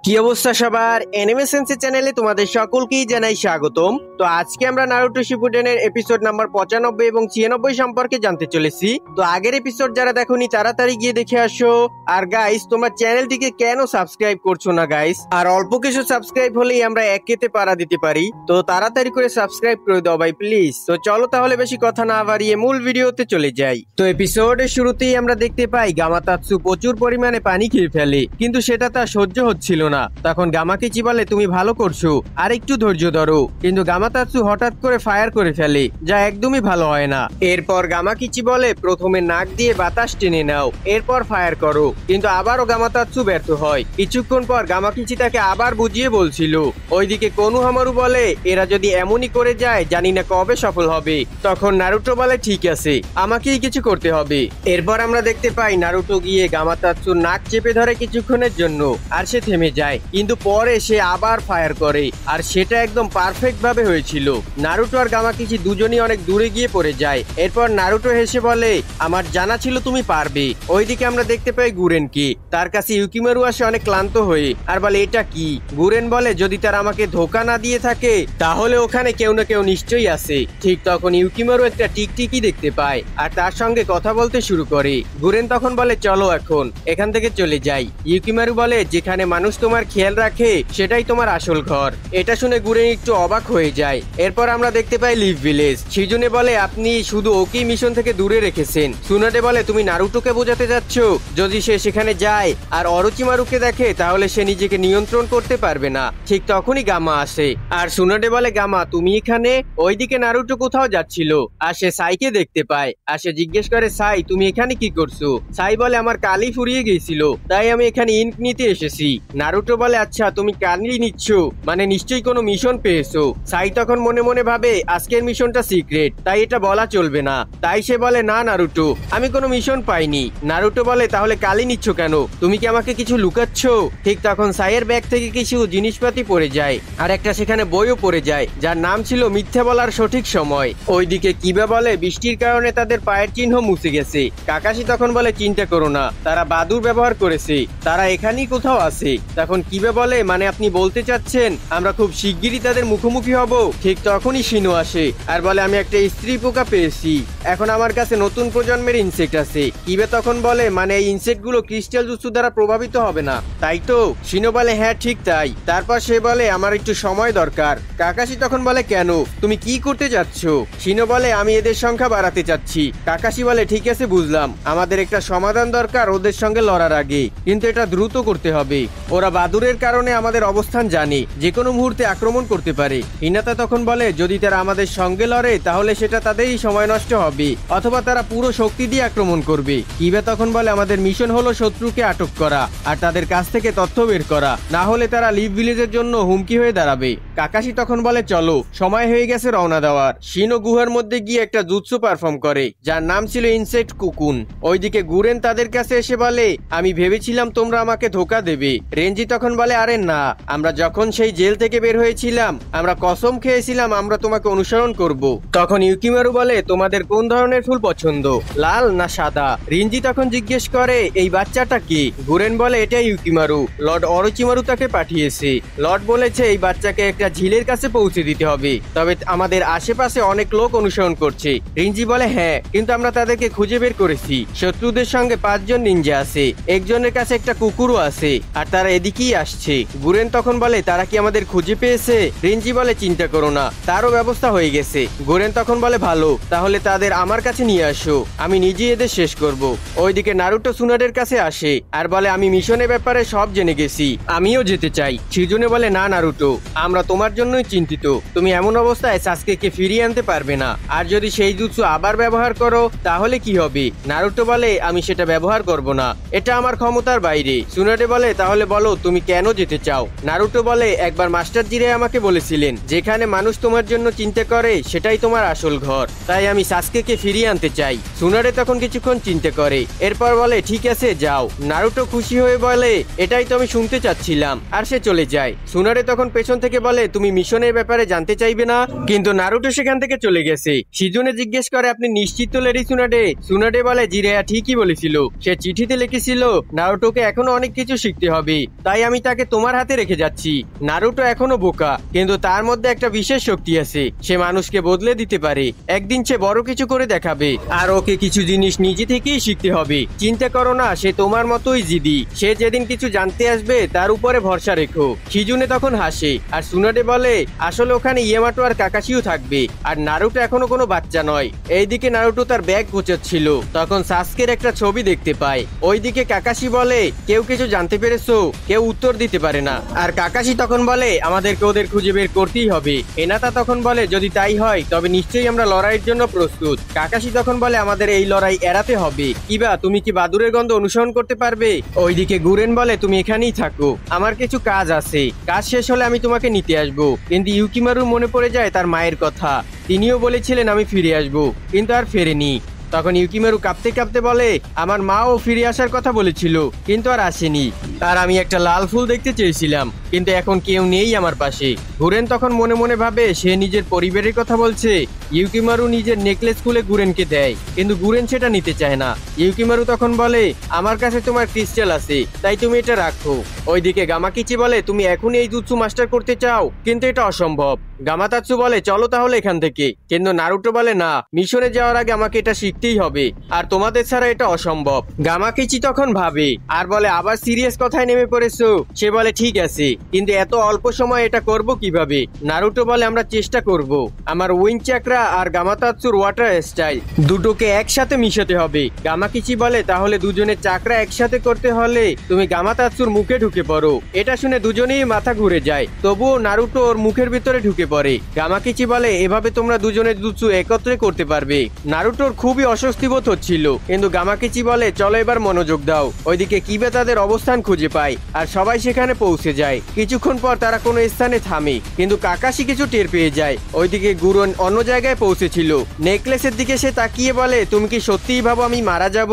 কি অবস্থা সবার, অ্যানিমে সেন্সে চ্যানেলে তোমাদের সকলকেই জানাই স্বাগতম। তো আজকে আমরা নারুটো শিপুডেনের এপিসোড নাম্বার 95 এবং 96 সম্পর্কে জানতে চলেছি। তো আগের এপিসোড যারা দেখোনি তাড়াতাড়ি গিয়ে দেখে আসো। আর গাইস, তোমরা চ্যানেলটিকে কেন সাবস্ক্রাইব করছো না গাইস? আর অল্প কিছু সাবস্ক্রাইব হলেই আমরা একেতে পাড়া দিতে পারি, তো তাড়াতাড়ি করে সাবস্ক্রাইব করে দাও ভাই প্লিজ। তো চলো তাহলে বেশি কথা না বাড়িয়ে মূল ভিডিওতে চলে যাই। তো এপিসোডের শুরুতেই আমরা দেখতে পাই গামাতাৎসু প্রচুর পরিমাণে পানি খেয়ে ফেলে, কিন্তু সেটা তার সহ্য হচ্ছিল না। তখন গামাকিচি বলে, তুমি ভালো করছো, আর একটু ধৈর্য ধরো। কিন্তু গামাতাৎসু হঠাৎ করে ফায়ার করে ফেলে, যা একদমই ভালো হয় না। এরপর গামাকিচি বলে, প্রথমে নাক দিয়ে বাতাস টেনে নাও, এরপর ফায়ার করো। কিন্তু আবারও গামাতাৎসু ব্যর্থ হয়। কিছুক্ষণ পর গামাকিচি তাকে আবার বুঝিয়ে বলছিল। ওইদিকে কোনোহামারু বলে, এরা যদি এমনই করে যায় জানি না কবে সফল হবে। তখন নারুটো বলে, ঠিক আছে, আমাকেই কিছু করতে হবে। এরপর আমরা দেখতে পাই নারুটো গিয়ে গামাতাৎসুর নাক চেপে ধরে কিছুক্ষণের জন্য, আর সে থেমে যায়। কিন্তু পরে সে আবার ফায়ার করে, আর সেটা একদম পারফেক্ট ভাবে হয়েছিল। নারুটো আর গামাকিচি দুজনই অনেক দূরে গিয়ে পড়ে যায়। এরপর নারুটো হেসে বলে, আমার জানা ছিল তুমি পারবে। ওইদিকে আমরা দেখতে পাই গুরেনকে। তার কাছে ইউকিমারু আসে অনেক ক্লান্ত হয়ে, আর বলে, এটা কি? গুরেন বলে, যদি তার আমাকে ধোকা না দিয়ে থাকে তাহলে ওখানে কেউ না কেউ নিশ্চয়ই আছে। ঠিক তখন ইউকিমারু একটা টিকটিকি দেখতে পায়, আর তার সঙ্গে কথা বলতে শুরু করে। গুরেন তখন বলে, চলো এখন এখান থেকে চলে যাই। ইউকিমারু বলে, যেখানে মানুষ তোমার খেয়াল রাখে সেটাই তোমার আসল ঘর। এটা শুনে গুরেন একটু অবাক হয়ে যায়। এরপর আমরা দেখতে পাই লিভ ভিলেজ। শিজুনে বলে, আপনি শুধু ওকেই মিশন থেকে দূরে রেখেছেন। সুনাডে বলে, তুমি নারুটোকে বোঝাতে যাচ্ছ যদি সে সেখানে যায় আর অরোচিমারুকে দেখে তাহলে সে নিজেকে নিয়ন্ত্রণ করতে পারবে না। ঠিক তখনই গামা আসে, আর সুনাডে বলে, গামা তুমি এখানে? ওইদিকে নারুটো কোথাও যাচ্ছিল, আর সে সাইকে দেখতে পায়। আর সে জিজ্ঞেস করে, সাই তুমি এখানে কি করছো? সাই বলে, আমার কালি ফুরিয়ে গিয়েছিল, তাই আমি এখানে ইনক নিতে এসেছি। নারুটো বলে, আচ্ছা তুমি কালি নিচ্ছ, মানে নিশ্চয়ই কোনো মিশন পেয়েছো। সাই তখন মনে মনে ভাবে, আজকের মিশনটা সিক্রেট, তাই এটা বলা চলবে না। তাই সে বলে, না নারুটো, আমি কোনো মিশন পাইনি। নারুটো বলে, তাহলে কালি নিচ্ছ কেন? তুমি কি আমাকে কিছু লুকাচ্ছ? ঠিক তখন সাইয়ের ব্যাগ থেকে কিছু জিনিসপাতি পড়ে যায়, আর একটা সেখানে বইও পড়ে যায়, যার নাম ছিল মিথ্যে বলার সঠিক সময়। ওইদিকে কিবা বলে, বৃষ্টির কারণে তাদের পায়ের চিহ্ন মুছে গেছে। কাকাশি তখন বলে, চিন্তা করো না, তারা বাদুর ব্যবহার করেছে, তারা এখানেই কোথাও আছে। তখন কিবা বলে, মানে আপনি বলতে চাচ্ছেন আমরা খুব শিগগিরই তাদের মুখোমুখি হব? ঠিক তখনই শিনু আসে, আর বলে, আমি একটা স্ত্রী পোকা পেয়েছি, এখন আমার কাছে নতুন প্রজন্মের ইনসেক্ট আছে। কিবা তখন বলে, মানে এই ইনসেক্ট গুলো ক্রিস্টাল জুৎসু দ্বারা প্রভাবিত হবে না, তাই তো? শিনু বলে, হ্যাঁ ঠিক তাই। তারপর সে বলে, আমার একটু সময় দরকার। কাকাশি তখন বলে, কেন, তুমি কি করতে যাচ্ছ? শিনু বলে, আমি এদের সংখ্যা বাড়াতে চাচ্ছি। কাকাশি বলে, ঠিক আছে বুঝলাম, আমাদের একটা সমাধান দরকার ওদের সঙ্গে লড়ার আগে, কিন্তু এটা দ্রুত করতে হবে। ওরা বাদুরের কারণে আমাদের অবস্থান জানে, যে কোনো মুহূর্তে আক্রমণ করতে পারে। হিনাতা তখন বলে, যদি তারা আমাদের সঙ্গে লড়ে তাহলে সেটা তাদেরই সময় নষ্ট হবে, অথবা তারা পুরো শক্তি দিয়ে আক্রমণ করবে। কিবা তখন বলে, আমাদের মিশন হলো শত্রুকে আটক করা আর তাদের কাছ থেকে তথ্য বের করা, না হলে তারা লিভ ভিলেজের জন্য হুমকি হয়ে দাঁড়াবে। কাকাশি তখন বলে, চলো সময় হয়ে গেছে রওনা দেওয়ার। শিনো গুহার মধ্যে গিয়ে একটা জুৎসু পারফর্ম করে, যার নাম ছিল ইনসেক্ট কুকুন। ওইদিকে গুরেন তাদের কাছে এসে বলে, আমি ভেবেছিলাম তোমরা আমাকে ধোকা দেবে। রেঞ্জি তখন বলে, আরে না, আমরা যখন সেই জেল থেকে বের হয়েছিলাম আমরা কসম খেয়েছিলাম আমরা তোমাকে অনুসরণ করব। তখন ইউকিমারু বলে, তোমাদের কোন ধরনের ফুল পছন্দ, লাল না সাদা? রিঞ্জি তখন জিজ্ঞেস করে, এই বাচ্চাটা কি? গুরেন বলে, এটা ইউকিমারু, লর্ড অরোচিমারু তাকে পাঠিয়েছে। লর্ড বলেছে এই বাচ্চাকে একটা ঝিলের কাছে পৌঁছে দিতে হবে, তবে আমাদের আশেপাশে অনেক লোক অনুসরণ করছে। রিঞ্জি বলে, হ্যাঁ, কিন্তু আমরা তাদেরকে খুঁজে বের করেছি। শত্রুদের সঙ্গে 5 জন নিনজা আছে, একজনের কাছে একটা কুকুরও আছে, আর তারা এদিকেই আসছে। গুরেন তখন বলে, তারা কি আমাদের খুঁজে পেয়েছে? রিঞ্জি বলে, চিন্তা করো না, তারও ব্যবস্থা হয়ে গেছে। গুরেন তখন বলে, ভালো, তাহলে তাদের আমার কাছে নিয়ে আসো, আমি নিজেই এদের শেষ করব। ওইদিকে নারুটো সুনাডের কাছে আসে, আর বলে, আমি মিশনের ব্যাপারে সব জেনে গেছি, আমিও যেতে চাই। শিজুনে বলে, না নারুটো, আমরা তোমার জন্যই চিন্তিত, তুমি এমন অবস্থায় সাসুকেকে ফিরিয়ে আনতে পারবে না, আর যদি সেই জুৎসু আবার ব্যবহার করো তাহলে কি হবে? নারুটো বলে, আমি সেটা ব্যবহার করব না, এটা আমার ক্ষমতার বাইরে। সুনাডে বলে, তাহলে বলো তুমি কেন যেতে চাও? নারুটো বলে, একবার মাস্টার জিরে আমাকে বলেছিলেন, যেখানে মানুষ তোমার জন্য চিন্তা করে সেটাই তোমার আসল ঘর, তাই আমি সাসুকেকে ফিরিয়ে আনতে চাই। সুনাডে তখন কিছুক্ষণ চিন্তা করে, এরপর বলে, ঠিক আছে যাও। নারুটো খুশি হয়ে বলে, এটাই তো আমি শুনতে চাচ্ছিলাম, আর সে চলে যায়। সুনাডে তখন পেছন থেকে বলে, তুমি মিশনের ব্যাপারে জানতে চাইবে না? কিন্তু নারুটো সেখান থেকে চলে গেছে। শিজুনে জিজ্ঞেস করে, আপনি নিশ্চিত তো লেডি সুনাডে? সুনাডে বলে, জিরেয়া ঠিকই বলেছিল, সে চিঠিতে লিখেছিল নারুটোকে এখনো অনেক কিছু শিখতে হবে, তাই আমি তাকে তোমার হাতে রেখে যাচ্ছি। নারুটো এখনো বোকা, কিন্তু তার মধ্যে একটা বিশেষ শক্তি আছে, সে মানুষকে বদলে দিতে পারে। একদিন সে বড় কিছু করে দেখাবে, আর ওকে কিছু জিনিস নিজে থেকেই শিখতে হবে। চিন্তা করো না, সে তোমার মতোই জিদি। সে যেদিন কিছু জানতে আসবে তার উপরে ভরসা রেখো। শিজুনে তখন হাসে, আর সুনাডে বলে আসলে ওখানে ইয়ামাটো আর কাকাশিও থাকবে, আর নারুটো এখনো কোনো বাচ্চা নয়। এইদিকে নারুটো তার ব্যাগ গোছাচ্ছিল, তখন সাসকের একটা ছবি দেখতে পায়। ওইদিকে কাকাশি বলে কেউ কিছু জানতে পেরেছো? কেউ উত্তর দিতে পারে না। আর কাকাশি তখন বলে আমাদেরকে ওদের খুঁজে বের করতেই হবে। হিনাতা তখন বলে যদি তাই হয় তবে নিশ্চয়ই আমরা লড়াইয়ের জন্য প্রস্তুত। কাকাশি তখন বলে আমাদের এই লড়াই এড়াতে হবে। কিবা তুমি কি বাদুরের গন্ধ অনুসরণ করতে পারবে? ওইদিকে গুরেন বলে তুমি এখানেই থাকো, আমার কিছু কাজ আছে, কাজ শেষ হলে আমি তোমাকে নিতে আসবো। কিন্তু ইউকিমারুর মনে পড়ে যায় তার মায়ের কথা, তিনিও বলেছিলেন আমি ফিরে আসবো, কিন্তু আর ফেরেনি। তখন ইউকিমারু কাঁপতে কাঁপতে বলে আমার মাও ফিরে আসার কথা বলেছিল, কিন্তু আর আসেনি। আর আমি একটা লাল ফুল দেখতে চেয়েছিলাম, কিন্তু এখন কেউ নেই আমার পাশে। গুরেন তখন মনে মনে ভাবে সে নিজের পরিবারের কথা বলছে। ইউকিমারু নিজের নেকলেস খুলে গুরেনকে দেয়, কিন্তু গুরেন সেটা নিতে চায় না। ইউকিমারু তখন বলে আমার কাছে তোমার ক্রিস্টাল আছে, তাই তুমি এটা রাখো। ওইদিকে গামাকিচি বলে তুমি এখনই এই জুৎসু মাস্টার করতে চাও, কিন্তু এটা অসম্ভব। গামাতাৎসু বলে চলো তাহলে এখান থেকে, কিন্তু নারুটো বলে না, মিশনে যাওয়ার আগে আমাকে এটা শিখতেই হবে, আর তোমাদের ছাড়া এটা অসম্ভব। গামাকিচি তখন ভাবে আর বলে আবার সিরিয়াস কথায় নেমে পড়েছো। সে বলে ঠিক আছে, কিন্তু এত অল্প সময় এটা করব কিভাবে? নারুটো বলে আমরা চেষ্টা করব। আমার উইন্ড চাকরা আর গামাতাৎসুর ওয়াটার স্টাইল দুটোকে একসাথে মিশাতে হবে। গামাকিচি বলে তাহলে দুজনের চাকরা একসাথে করতে হলে তুমি গামাতাৎসুর মুখে ঢুকে পড়ো। এটা শুনে দুজনেই মাথা ঘুরে যায়, তবুও নারুটো ওর মুখের ভিতরে ঢুকে পড়ে। গামাকিচি বলে এভাবে তোমরা দুজনের জুৎসু একত্রে করতে পারবে। নারুটোর খুবই অস্বস্তি বোধ হচ্ছিল, কিন্তু গামাকিচি বলে চলো এবার মনোযোগ দাও। ওইদিকে কিবা তাদের অবস্থান খুঁজে পায়, আর সবাই সেখানে পৌঁছে যায়। কিছুক্ষণ পর তারা কোনো স্থানে থামে, কিন্তু কাকাশি কিছু টের পেয়ে যায়। ওইদিকে গুরন অন্য জায়গায় পৌঁছেছিল। নেকলেসের দিকে সে তাকিয়ে বলে তুমি কি সত্যিই ভাবো আমি মারা যাব?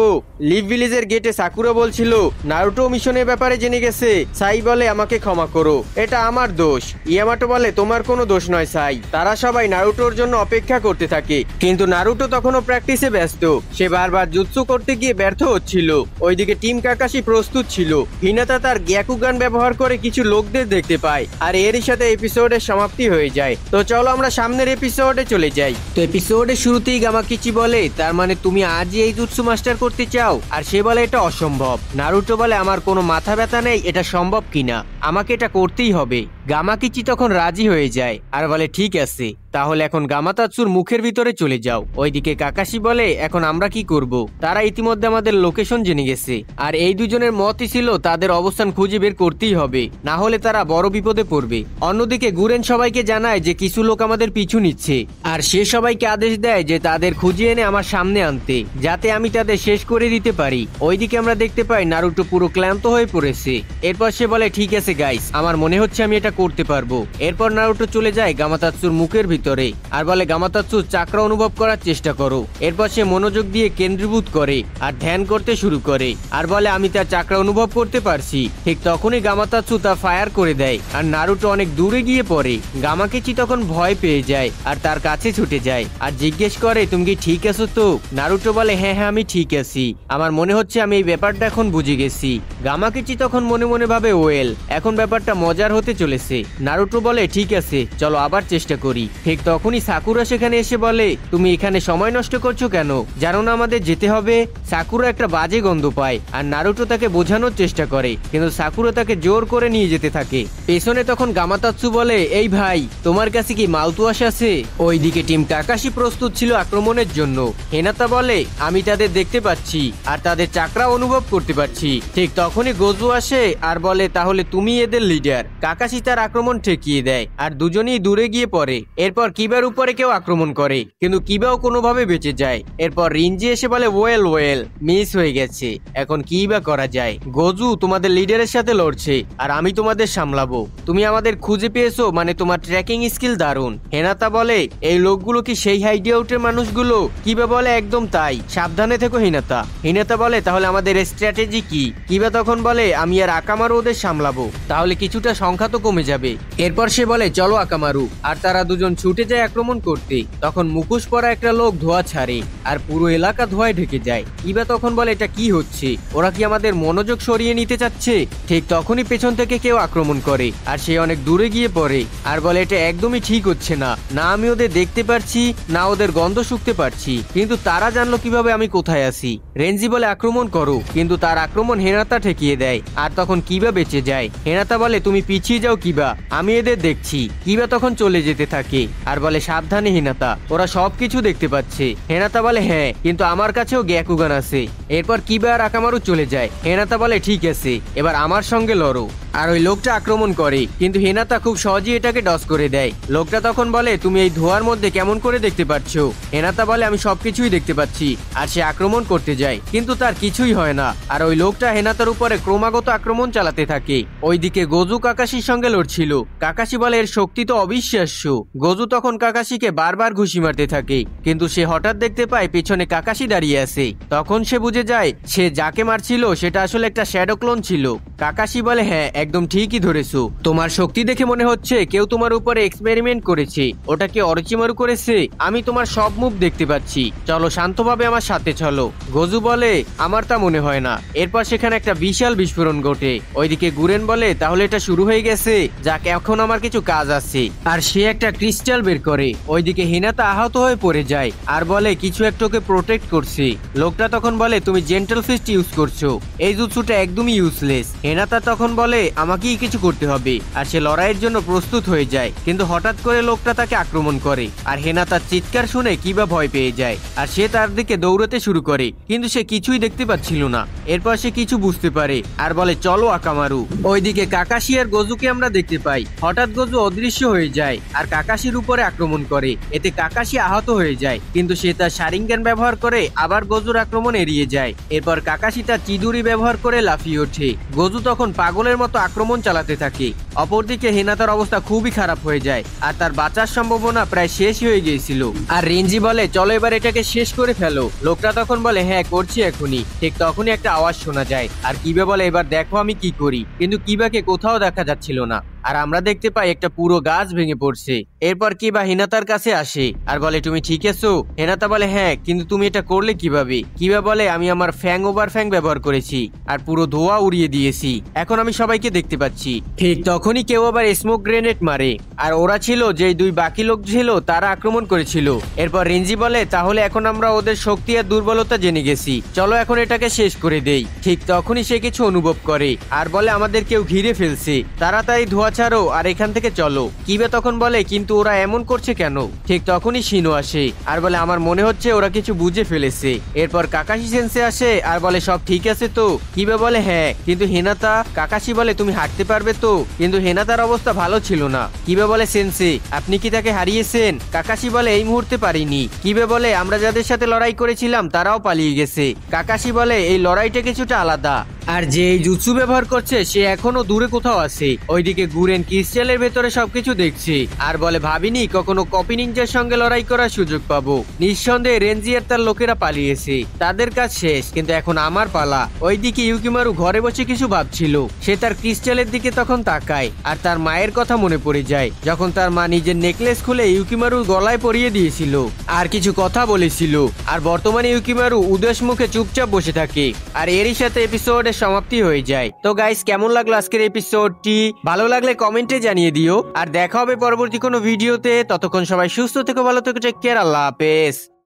লিভ ভিলেজের গেটে সাকুরা বলছিল নারুটো মিশনের ব্যাপারে জেনে গেছে। সাই বলে আমাকে ক্ষমা করো, এটা আমার দোষ। ইয়ামাটো বলে তোমার কোনো দোষ নয় সাই। তারা সবাই নারুটোর জন্য অপেক্ষা করতে থাকে, কিন্তু নারুটো তখনও প্র্যাকটিসে ব্যস্ত। সে বারবার জুৎসু করতে গিয়ে ব্যর্থ হচ্ছিল। ওইদিকে টিম কাকাশি প্রস্তুত ছিল। হিনাতা তার গ্যাকুগান ব্যবহার করে কিছু লোকদের দেখতে পায়, আর এরই সাথে এপিসোডের সমাপ্তি হয়ে যায়। তো চলো আমরা সামনের এপিসোডে চলে যাই। তো এপিসোডের শুরুতেই গামাকিচি বলে তার মানে তুমি আজই এই জুৎসু মাস্টার করতে চাও? আর সে বলে এটা অসম্ভব। নারুটো বলে আমার কোনো মাথা ব্যথা নেই এটা সম্ভব কিনা, আমাকে এটা করতেই হবে। গামাকিচি তখন রাজি হয়ে যায় আর বলে ঠিক আছে, তাহলে এখন গামাতাৎসুর মুখের ভিতরে চলে যাও। ওইদিকে কাকাশি বলে এখন আমরা কি করব? তারা ইতিমধ্যে আমাদের লোকেশন জেনে গেছে, আর এই দুজনের মতই ছিল তাদের অবস্থান খুঁজে বের করতেই হবে, না হলে তারা বড় বিপদে পড়বে। অন্যদিকে গুরেন সবাইকে জানায় যে কিছু লোক আমাদের পিছু নিচ্ছে, আর সে সবাইকে আদেশ দেয় যে তাদের খুঁজে এনে আমার সামনে আনতে, যাতে আমি তাদের শেষ করে দিতে পারি। ওইদিকে আমরা দেখতে পাই নারুটো পুরো ক্লান্ত হয়ে পড়েছে। এরপর সে বলে ঠিক আছে গাইস, আমার মনে হচ্ছে আমি এটা করতে পারবো। এরপর নারুটো চলে যায় গামাতাৎসুর মুখের ভিতরে আর বলে গামাতাৎসু চাকরা অনুভব করার চেষ্টা করো। এরপর সে মনোযোগ দিয়ে কেন্দ্রীভূত করে আর ধ্যান করতে শুরু করে, আর বলে আমি তার চাকরা অনুভব করতে পারছি। ঠিক তখনই গামাতাৎসু তা ফায়ার করে দেয়, আর নারুটো অনেক দূরে গিয়ে পড়ে। গামাকিচি তখন ভয় পেয়ে যায় আর তার কাছে ছুটে যায় আর জিজ্ঞেস করে তুমি কি ঠিক আছো তো? নারুটো বলে হ্যাঁ হ্যাঁ আমি ঠিক আছি, আমার মনে হচ্ছে আমি এই ব্যাপারটা এখন বুঝে গেছি। গামাকিচি তখন মনে মনে ভাবে ওয়েল, এখন ব্যাপারটা মজার হতে চলেছে। নারুটো বলে ঠিক আছে চলো আবার চেষ্টা করি। ঠিক তখনই সাকুরা সেখানে এসে বলে তুমি এখানে সময় নষ্ট করছো কেন? জানো না আমাদের যেতে হবে? সাকুরা একটা বাজে গন্ধ পায়, আর নারুটো তাকে বোঝানোর চেষ্টা করে, কিন্তু সাকুরা তাকে জোর করে নিয়ে যেতে থাকে। পেছনে তখন গামাতাৎসু বলে এই ভাই তোমার কাছে কি মাউথওয়াশ আছে? ওইদিকে টিম কাকাশি প্রস্তুত ছিল আক্রমণের জন্য। হিনাতা বলে আমি তাদের দেখতে পাচ্ছি আর তাদের চাকরা অনুভব করতে পারছি। ঠিক তখনই গোজু আসে আর বলে তাহলে তুমি এদের লিডার। কাকাশি তার আক্রমণ ঠেকিয়ে দেয় আর দুজনেই দূরে গিয়ে পড়ে। এরপর কিবার উপরে কেউ আক্রমণ করে, কিন্তু কিবাও কোনোভাবে বেঁচে যায়। এরপর রিনজি এসে বলে ওয়েল মিস হয়ে গেছে, এখন কি বা করা যায়? গোজু তোমাদের লিডারের সাথে লড়ছে আর আমি তোমাদের সামলাবো। তুমি আমাদের খুঁজে পেয়েছো মানে তোমার ট্র্যাকিং স্কিল দারুণ। হেনাতা বলে এই লোকগুলো কি সেই হাইডিআউটের মানুষগুলো? কিবা বলে একদম তাই, সাবধানে থেকো হিনাতা। হিনাতা বলে তাহলে আমাদের স্ট্র্যাটেজি কি? কিবা তখন বলে আমি আর আকামারও ওদের সামলাবো। তাহলে কিছুটা সংখ্যা তো কমে যাবে। এরপর সে বলে চলো আকামারু, আর তারা দুজন ছুটে যায় আক্রমণ করতে। তখন মুখোশ পরা একটা লোক ধোঁয়া ছাড়ে আর পুরো এলাকা ধোঁয়ায় ঢেকে যায়। কিবা তখন বলে এটা কি হচ্ছে, ওরা কি আমাদের মনোযোগ সরিয়ে নিতে চাচ্ছে? ঠিক তখনই পেছন থেকে কেউ আক্রমণ করে আর সে অনেক দূরে গিয়ে পড়ে আর বলে এটা একদমই ঠিক হচ্ছে না, না আমি ওদের দেখতে পারছি না ওদের গন্ধ শুকতে পারছি, কিন্তু তারা জানলো কিভাবে আমি কোথায় আছি। রেঞ্জি বলে আক্রমণ করো, কিন্তু তার আক্রমণ হেনাতা ঠেকিয়ে দেয় আর তখন কিবা বেঁচে যায়। হেনাতা বলে তুমি পিছিয়ে যাও কিবা, আমি এদের দেখছি। কিবা তখন চলে যেতে থাকে আর বলে সাবধানে হিনাতা, ওরা সবকিছু দেখতে পাচ্ছে। হেনাতা বলে হ্যাঁ, কিন্তু আমার কাছেও গ্যাকুগান আছে। এরপর কিবা আর আকামারু চলে যায়। হেনাতা বলে ঠিক আছে, এবার আমার সঙ্গে লড়ো। আর ওই লোকটা আক্রমণ করে, কিন্তু হেনাতা খুব সহজেই এটাকে ডস করে দেয়। লোকটা তখন বলে তুমি এই ধোঁয়ার মধ্যে কেমন করে দেখতে পাচ্ছ? হেনাতা বলে আমি সবকিছুই দেখতে পাচ্ছি। আর সে আক্রমণ করতে যায়, কিন্তু তার কিছুই হয় না। আর ওই লোকটা হেনাতার উপরে ক্রমাগত আক্রমণ চালাতে থাকে। ওইদিকে গোজু কাকাশির সঙ্গে লড়ছিল। কাকাশি বলে এর শক্তি তো অবিশ্বাস্য। গোজু তখন কাকাশিকে বারবার ঘুষি মারতে থাকে, কিন্তু সে হঠাৎ দেখতে পায় পেছনে কাকাশি দাঁড়িয়ে আছে। তখন সে বুঝে যায় সে যাকে মারছিল সেটা আসলে একটা শ্যাডো ক্লোন ছিল। কাকাশি বলে হ্যাঁ একদম ঠিকই ধরেছো, তোমার শক্তি দেখে মনে হচ্ছে কেউ তোমার উপরে এক্সপেরিমেন্ট করেছে। ওটা কি অরচিমারু করেছে? আমি তোমার সব মুভ দেখতে পাচ্ছি, চলো শান্তভাবে আমার সাথে চলো। গোজু বলে আমার তা মনে হয় না। এরপর সেখানে একটা বিশাল বিস্ফোরণ ঘটে। ওইদিকে গুরেন বলে তাহলে এটা শুরু হয়ে গেছে, যাক এখন আমার কিছু কাজ আছে। আর সে একটা ক্রিস্টাল বের করে। ওইদিকে হিনাতা আহত হয়ে পড়ে যায় আর বলে কিছু একটা ওকে প্রোটেক্ট করছে। লোকটা তখন বলে তুমি জেন্টাল ফিস্ট ইউজ করছো, এই জুৎসুটা একদমই ইউজলেস। হেনাতা তখন বলে আমাকেই কিছু করতে হবে, আর সে লড়াইয়ের জন্য প্রস্তুত হয়ে যায়। কিন্তু হঠাৎ করে লোকটা তাকে আক্রমণ করে আর হেনাতার চিৎকার শুনে কিবা ভয় পেয়ে যায় আর সে তার দিকে দৌড়াতে শুরু করে, কিন্তু সে কিছুই দেখতে পাচ্ছিল না। এরপর সে কিছু বুঝতে পারে আর বলে চলো আকামারু। ওইদিকে কাকাশি আর গোজুকে আমরা দেখতে পাই। হঠাৎ গোজু অদৃশ্য হয়ে যায় আর কাকাশির উপরে আক্রমণ করে। এতে কাকাশি আহত হয়ে যায়, কিন্তু সে তার শারিঙ্গান ব্যবহার করে আবার গোজুর আক্রমণ এড়িয়ে যায়। এরপর কাকাশি তার চিদুরি ব্যবহার করে লাফিয়ে ওঠে। গোজু তখন পাগলের মতো আক্রমণ চালাতে থাকে। অপরদিকে হেনাতার অবস্থা খুবই খারাপ হয়ে যায় আর তার বাঁচার সম্ভাবনা প্রায় শেষ হয়ে গিয়েছিল। আর রেঞ্জি বলে চলো এবার এটাকে শেষ করে ফেলো। লোকটা তখন বলে হ্যাঁ করছি এখনই। ঠিক তখনই একটা আওয়াজ শোনা যায় আর কিবা বলে এবার দেখো আমি কি করি, কিন্তু কিবাকে কোথাও দেখা যাচ্ছিল না। আর আমরা দেখতে পাই একটা পুরো গাছ ভেঙে পড়ছে। এরপর কিবা হিনাতার কাছে আসে আর বলে তুমি ঠিক আছো? হেনাতা বলে হ্যাঁ, কিন্তু তুমি এটা করলে কিভাবে? কিবা বলে আমি আমার ফ্যাং ওভার ফ্যাং ব্যবহার করেছি আর পুরো ধোঁয়া উড়িয়ে দিয়েছি, এখন আমি সবাইকে দেখতে পাচ্ছি। ঠিক তখনই কেউ আবার স্মোক গ্রেনেড মারে আর ওরা ছিল যে দুই বাকি লোক ছিল তারা আক্রমণ করেছিল। এরপর রেঞ্জি বলে তাহলে এখন আমরা ওদের শক্তি আর দুর্বলতা জেনে গেছি, চলো এখন এটাকে শেষ করে দেই। ঠিক তখনই সে কিছু অনুভব করে আর বলে আমাদের কেউ ঘিরে ফেলছে, তাড়াতাড়ি ধোঁয়া ছাড়ো আর এখান থেকে চলো। কিবা তখন বলে কিন্তু ওরা এমন করছে কেন? ঠিক তখনই শিনো আসে আর বলে আমার মনে হচ্ছে ওরা কিছু বুঝে ফেলেছে। এরপর কাকাশি সেন্সে আসে আর বলে সব ঠিক আছে তো? কিবা বলে হ্যাঁ, কিন্তু হেনাতা। কাকাশি বলে তুমি হাঁটতে পারবে তো? কিন্তু হেনাতার অবস্থা ভালো ছিল না। কিবা বলে সেন্সে আপনি কি তাকে হারিয়েছেন? কাকাশি বলে এই মুহূর্তে পারিনি। কিবা বলে আমরা যাদের সাথে লড়াই করেছিলাম তারাও পালিয়ে গেছে। কাকাশি বলে এই লড়াইটা কিছুটা আলাদা, আর যে এই জুৎসু ব্যবহার করছে সে এখনো দূরে কোথাও আছে। ওইদিকে গুরেন ক্রিস্টালের ভেতরে সবকিছু দেখছে আর বলে ভাবিনি কখনো কপি নিনজার সঙ্গে লড়াই করার সুযোগ পাবো। নিঃসন্দেহে রেঞ্জি আর তার লোকেরা পালিয়েছে, তাদের কাজ শেষ, কিন্তু এখন আমার পালা। ওইদিকে ইউকিমারু ঘরে বসে কিছু ভাবছিল। সে তার ক্রিস্টালের দিকে তখন তাকায় আর তার মায়ের কথা মনে পড়ে যায়, যখন তার মা নিজের নেকলেস খুলে ইউকিমারুর গলায় পরিয়ে দিয়েছিল আর কিছু কথা বলেছিল। আর বর্তমানে ইউকিমারু উদাস মুখে চুপচাপ বসে থাকে। আর এরই সাথে এপিসোডের সমাপ্তি হয়ে যায়। তো গাইস কেমন লাগলো আজকের এপিসোডটি? ভালো লাগলে কমেন্টে জানিয়ে দিও। আর দেখা হবে পরবর্তী কোনো ভিডিওতে। ততক্ষণ সবাই সুস্থ থেকো, ভালো থেকো, টেক কেয়ার, আল্লাহ হাফেজ।